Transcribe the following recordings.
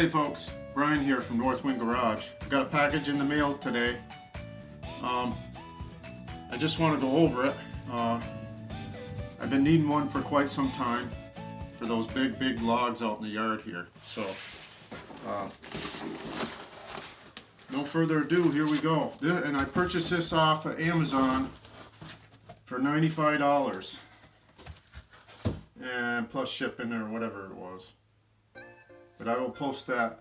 Hey folks, Brian here from Northwind Garage. I got a package in the mail today. I just want to go over it. I've been needing one for quite some time for those big logs out in the yard here. So, no further ado, here we go. And I purchased this off of Amazon for $95. And plus shipping or whatever it was. But I will post that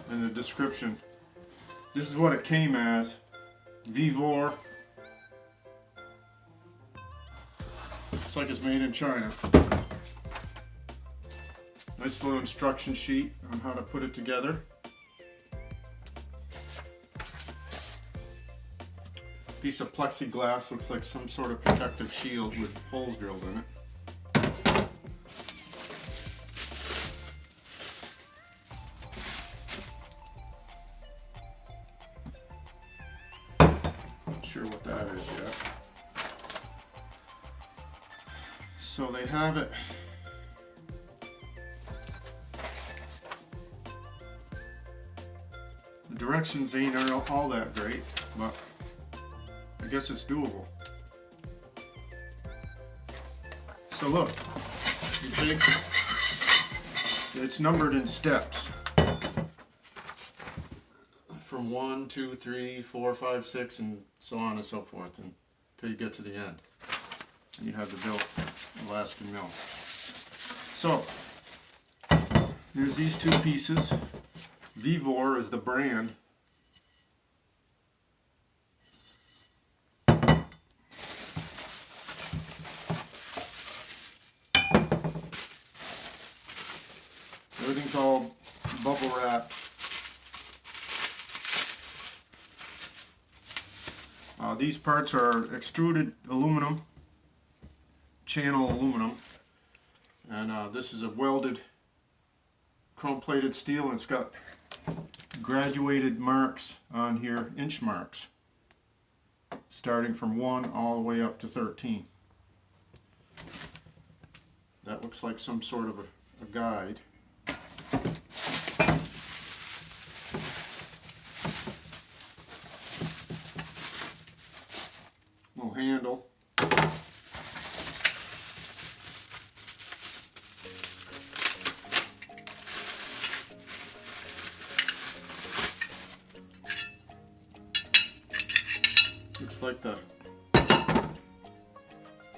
in the description. This is what it came as. Vivor. Looks like it's made in China. Nice little instruction sheet on how to put it together. Piece of plexiglass, looks like some sort of protective shield with holes drilled in it. Sure what that is yet. So they have it. The directions ain't all that great, but I guess it's doable. So look, you take, it's numbered in steps. From 1, 2, 3, 4, 5, 6, and so on and so forth, until you get to the end. And you have the built Alaskan mill. So, here's these two pieces. Vivor is the brand. Everything's all bubble wrapped. These parts are extruded aluminum, channel aluminum, and this is a welded chrome plated steel, and it's got graduated marks on here, inch marks, starting from 1 all the way up to 13. That looks like some sort of a guide. Handle. Looks like the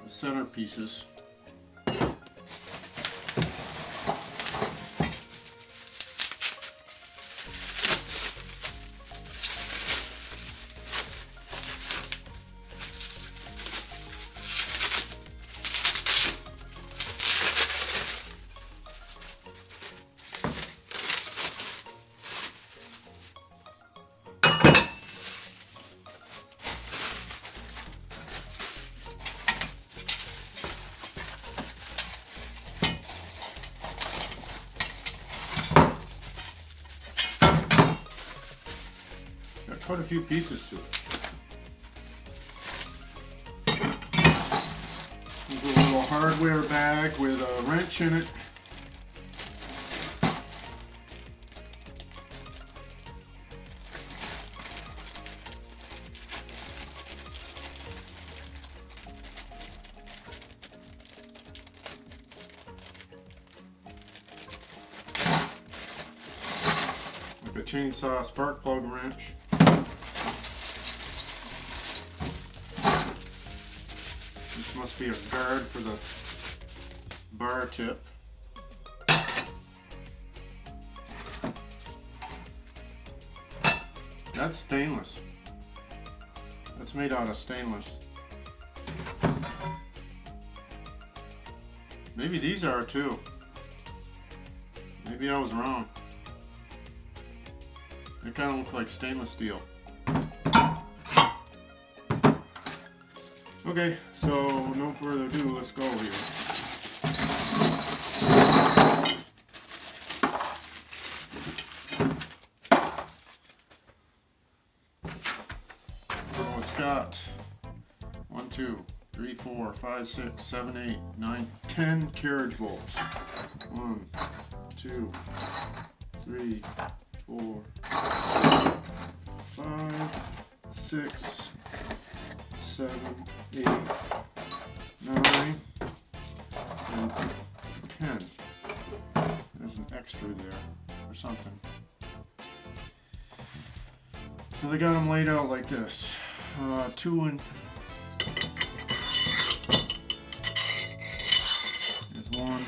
center pieces. Quite a few pieces to it. There's a little hardware bag with a wrench in it. Like a chainsaw spark plug wrench. This must be a guard for the bar tip. That's stainless. That's made out of stainless. Maybe these are too. Maybe I was wrong. They kind of look like stainless steel. Okay, so no further ado, let's go here. So it's got 1, 2, 3, 4, 5, 6, 7, 8, 9, 10 carriage bolts. 1, 2, 3, 4, 5, 6, 7, 8, 9, and 10. There's an extra there or something. So they got them laid out like this. 2 and there's 1.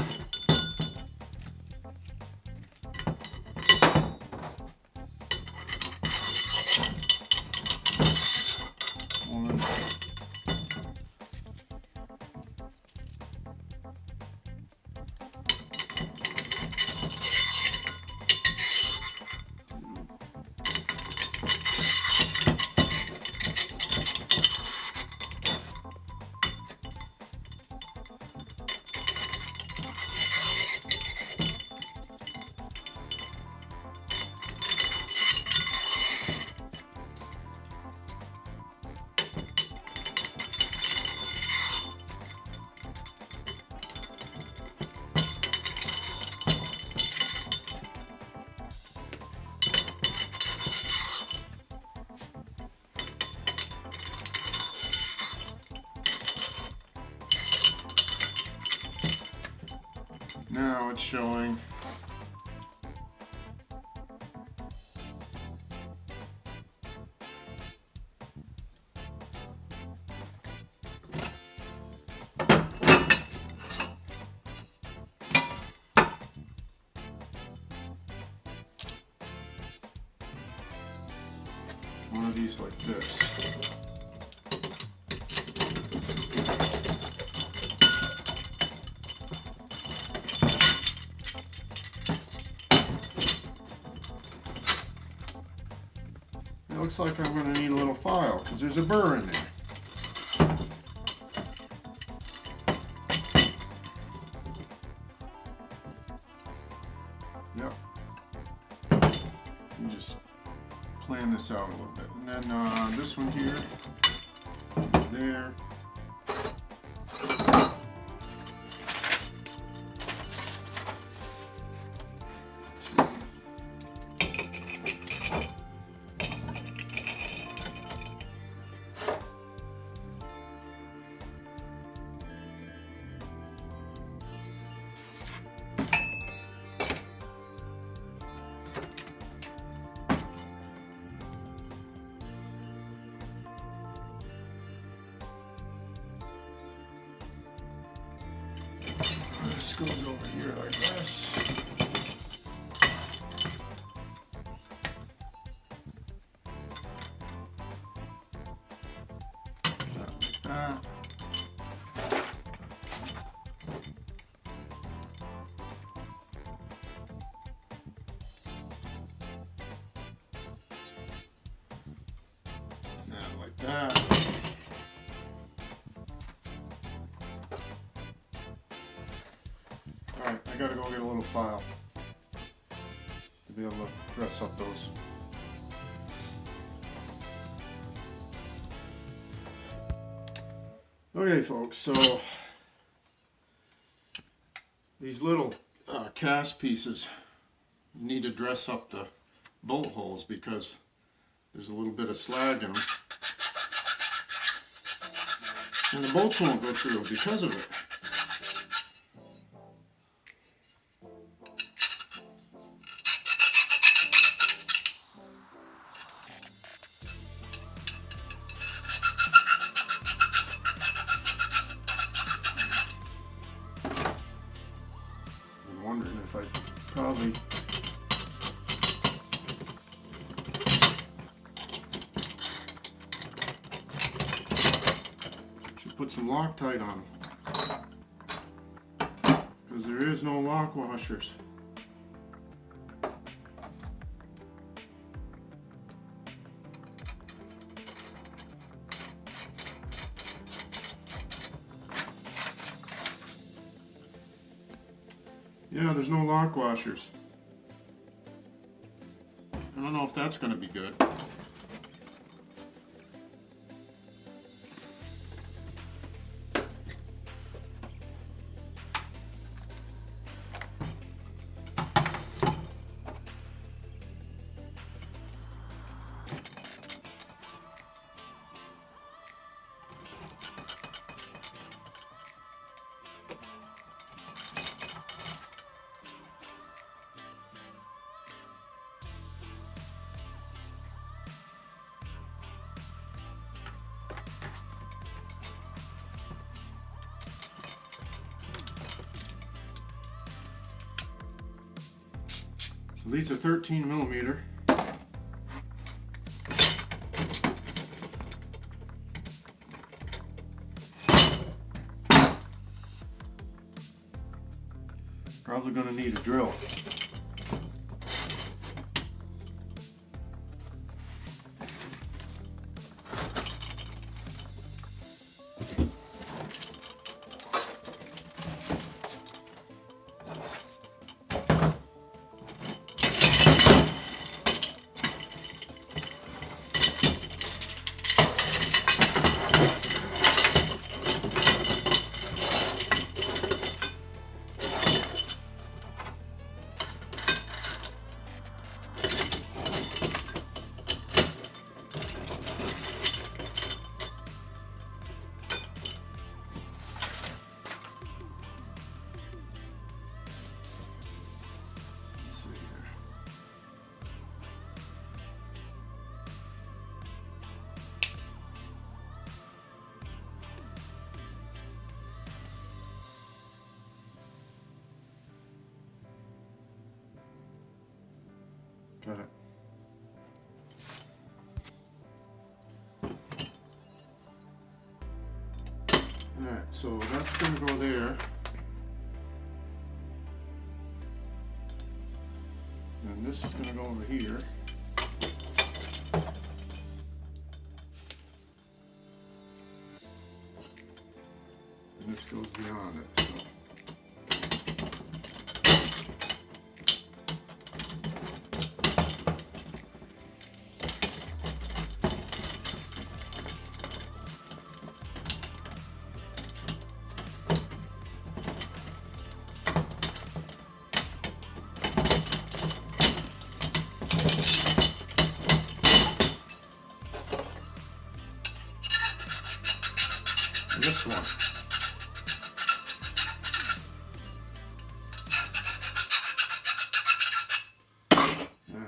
Now it's showing one of these like this. It looks like I'm going to need a little file because there's a burr in there. Yep. You just plan this out a little bit. And then this one here, there. This goes over here like this. Like that. And like that. Alright, I gotta go get a little file to be able to dress up those. Okay folks, so these little cast pieces need to dress up the bolt holes because there's a little bit of slag in them. And the bolts won't go through because of it. I'm wondering if I probably should put some Loctite on because there is no lock washers. Yeah, there's no lock washers. I don't know if that's going to be good. These are 13 millimeter. Probably going to need a drill. Got it. Alright, so that's going to go there. And this is going to go over here. And this goes beyond it. So. This one. All right.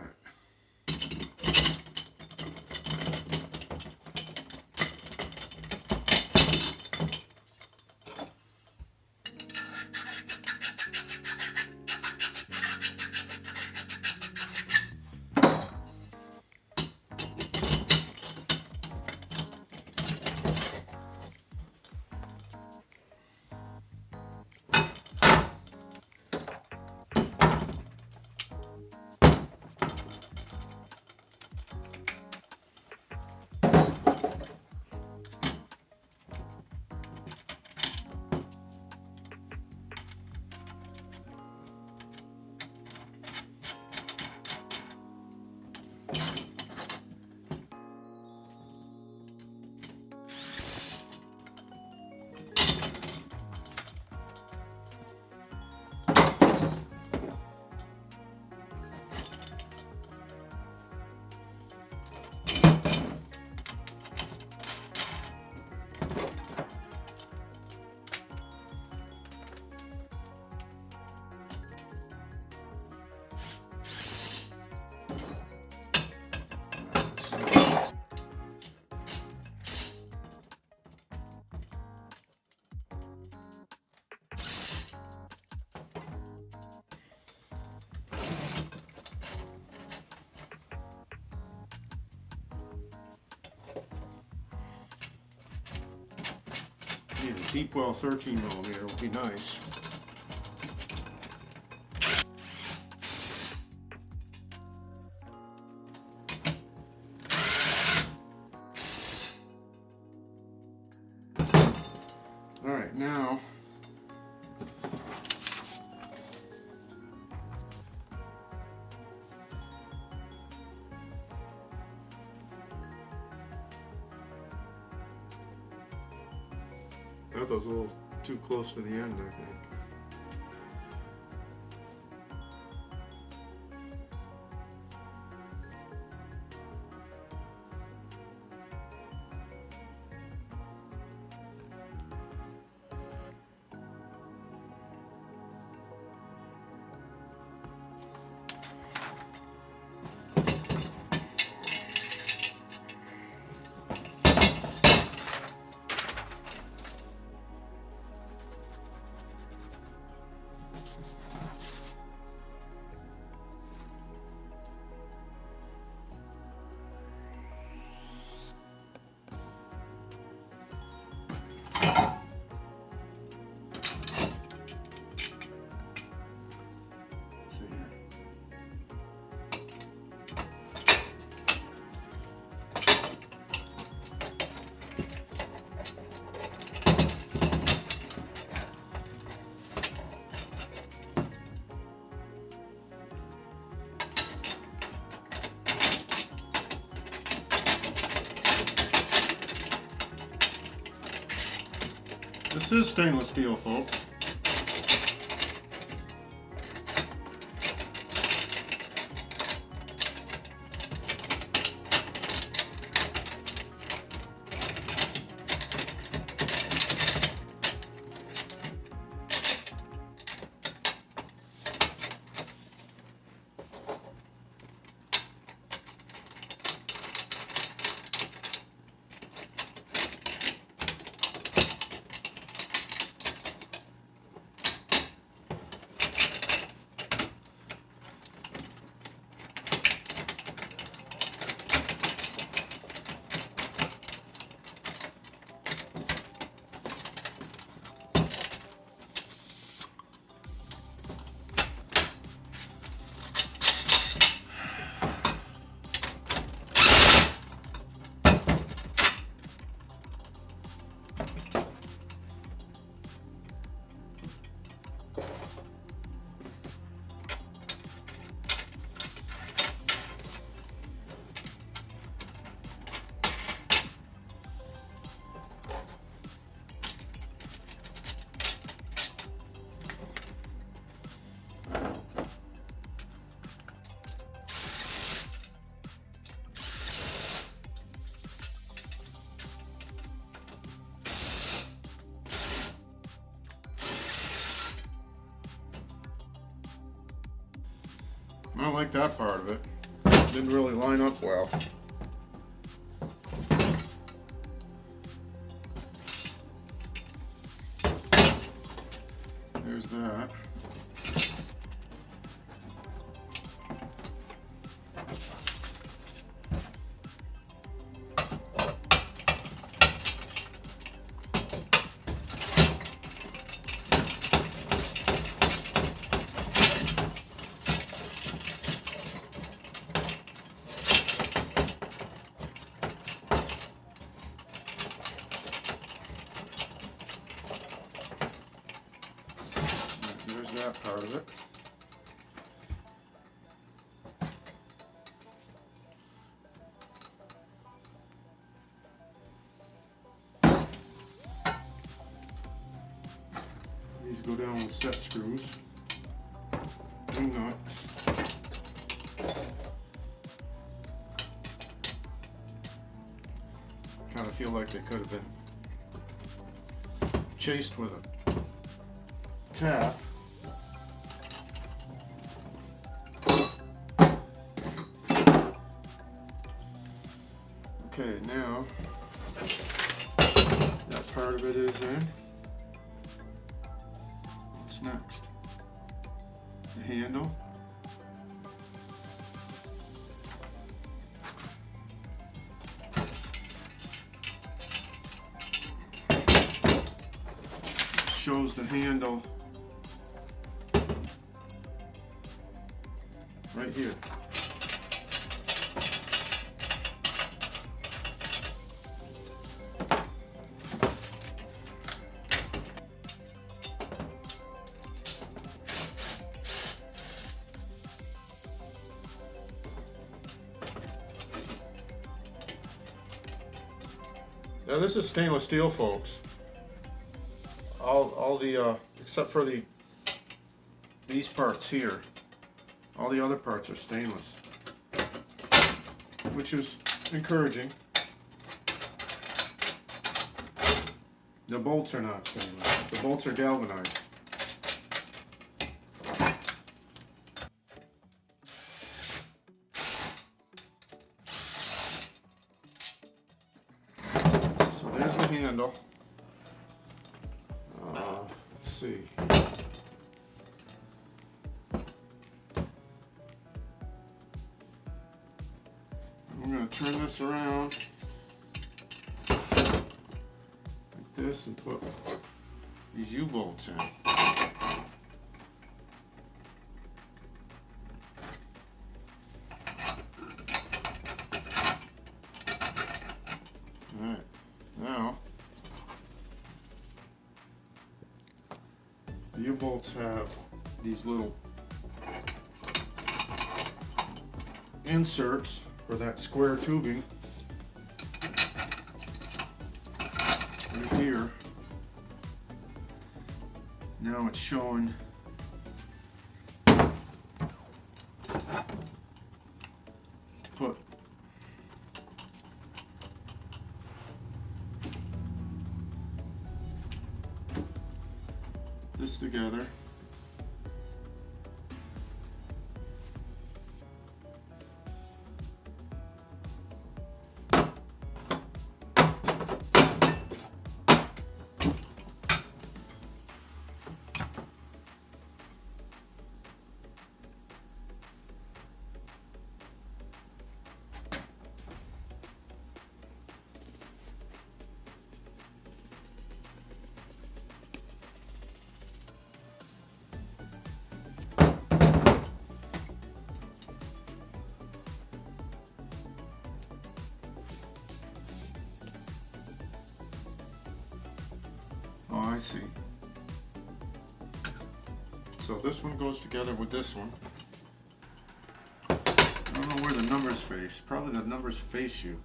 Need a deep well 13 millimeter would be nice. All right, now that was a little too close to the end, I think. This is stainless steel, folks. I don't like that part of it. Didn't really line up well. There's that. That part of it. These go down with set screws and nuts. Kind of feel like they could have been chased with a tap. Okay, now that part of it is in. What's next? The handle. Shows the handle right here. Now this is stainless steel, folks. All the except for these parts here, all the other parts are stainless, which is encouraging. The bolts are not stainless. The bolts are galvanized. So there's the handle. Let's see. I'm going to turn this around like this and put these U-bolts in. Alright, now the U-bolts have these little inserts for that square tubing right here. Now it's showing to put this together. Oh, I see. So this one goes together with this one. I don't know where the numbers face. Probably the numbers face you.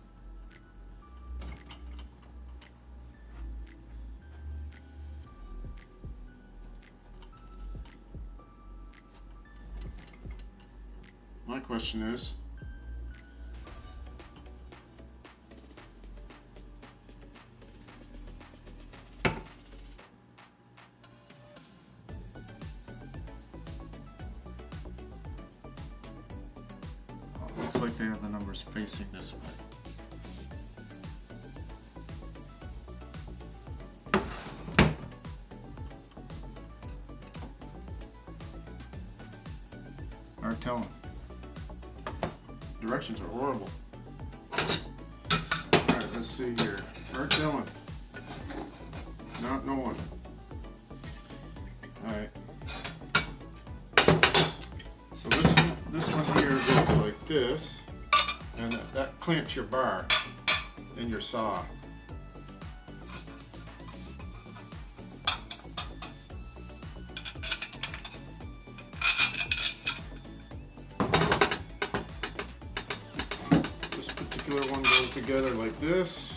My question is, looks like they have the numbers facing this way. Hard telling. Directions are horrible. Alright, let's see here. Hard telling. Not knowing. Alright. So this one here goes like this, and that clamps your bar in your saw. This particular one goes together like this.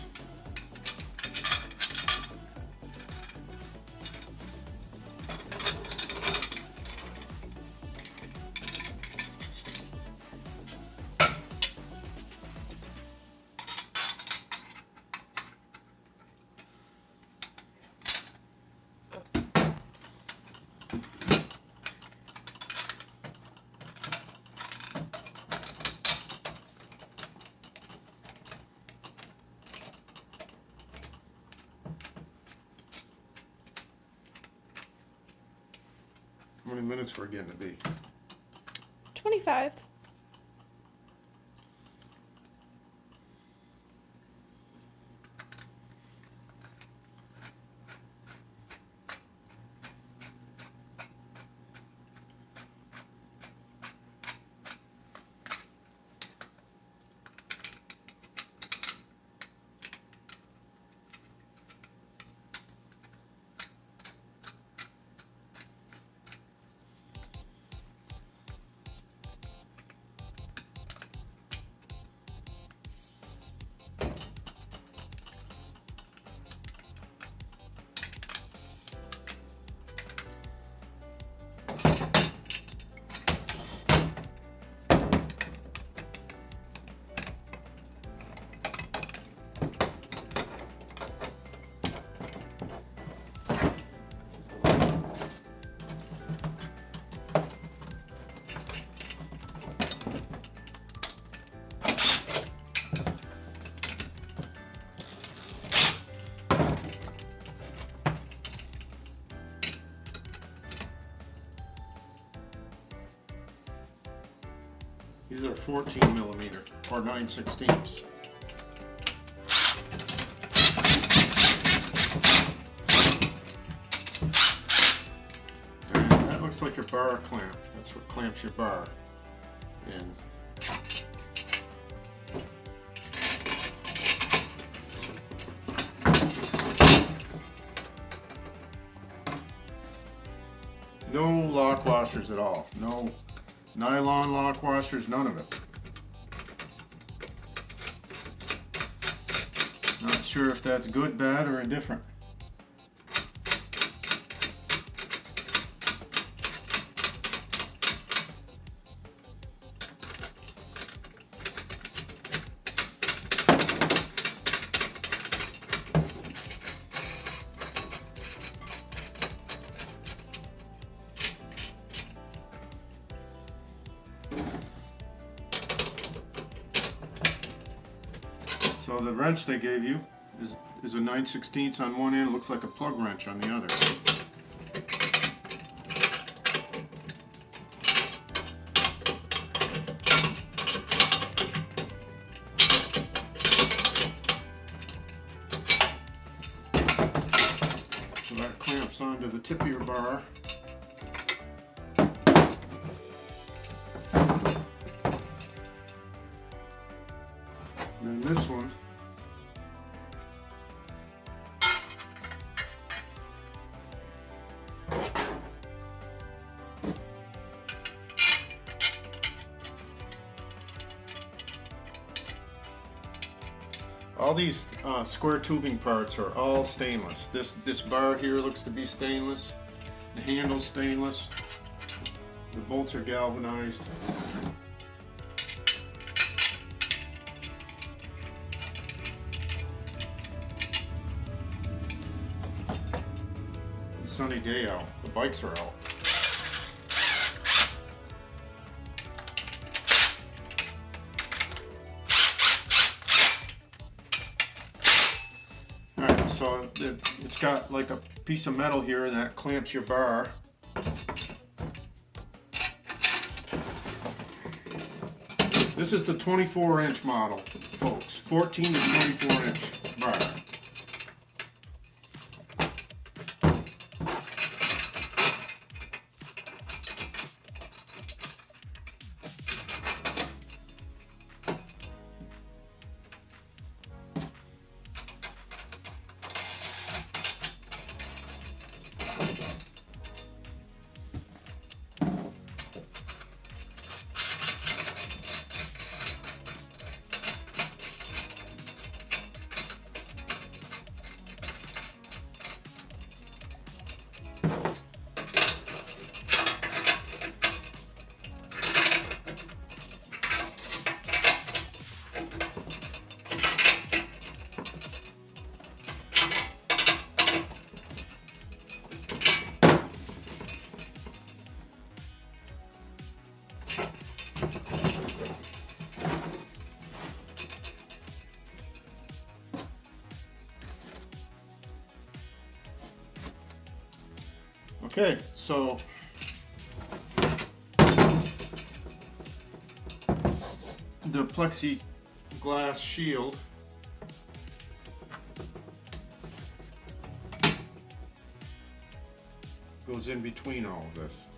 How many minutes we're getting to be? 25. These are 14 millimeter or 9/16. And that looks like your bar clamp. That's what clamps your bar in. No lock washers at all. No nylon lock washers, none of it. Not sure if that's good, bad, or indifferent. So the wrench they gave you is a 9/16 on one end. It looks like a plug wrench on the other. So that clamps onto the tip of your bar. And then this one all these square tubing parts are all stainless. This bar here looks to be stainless. The handle's stainless. The bolts are galvanized. It's a sunny day out. The bikes are out. Alright, so it's got like a piece of metal here that clamps your bar. This is the 24-inch model, folks. 14 to 24-inch bar. Okay, so the plexiglass shield goes in between all of this.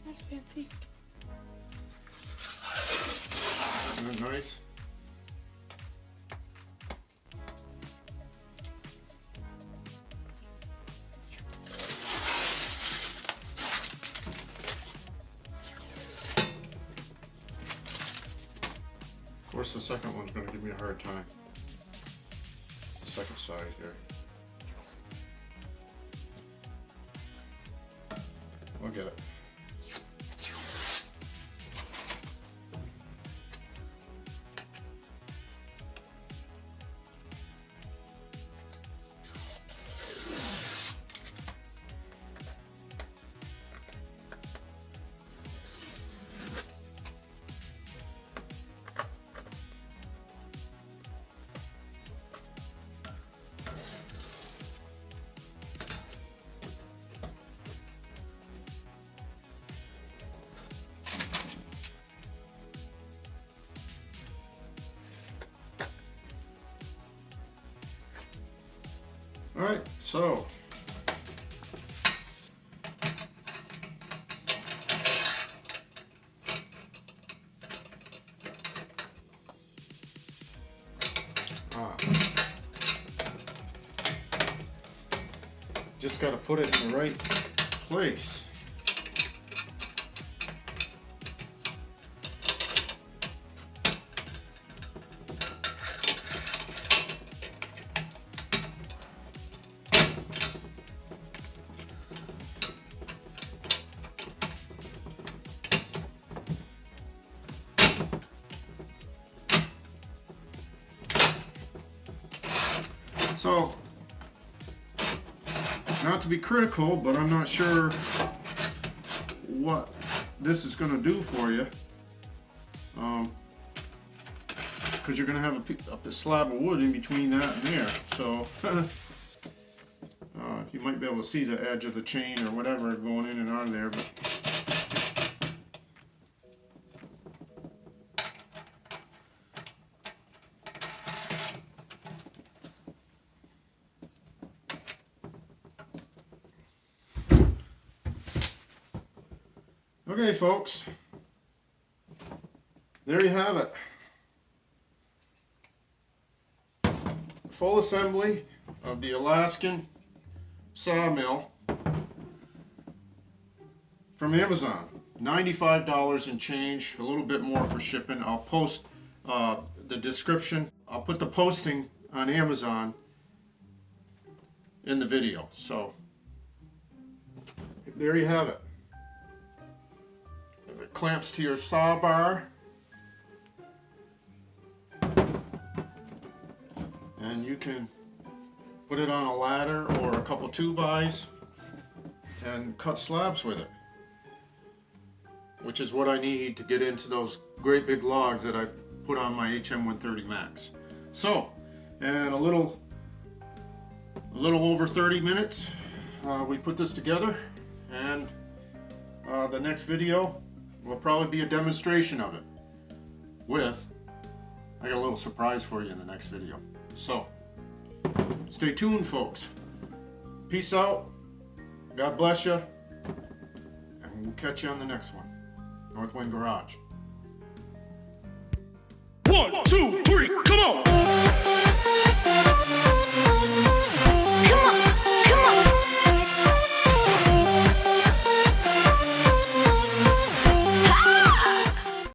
That's fancy. Isn't that nice? Of course, the second one's going to give me a hard time. The second side here. We'll get it. Alright, so just got to put it in the right place. So, not to be critical, but I'm not sure what this is going to do for you. Because you're going to have a slab of wood in between that and there. So, you might be able to see the edge of the chain or whatever going in and out of there. But okay, folks, there you have it. Full assembly of the Alaskan sawmill from Amazon. $95 and change, a little bit more for shipping. I'll post the description. I'll put the posting on Amazon in the video. So there you have it. It clamps to your saw bar, and you can put it on a ladder or a couple 2x and cut slabs with it, which is what I need to get into those great big logs that I put on my HM130 Max. So, and a little over 30 minutes, we put this together, and the next video will probably be a demonstration of it I got a little surprise for you in the next video. So, stay tuned, folks. Peace out. God bless you. And we'll catch you on the next one. Northwind Garage. 1, 2, 3, come on!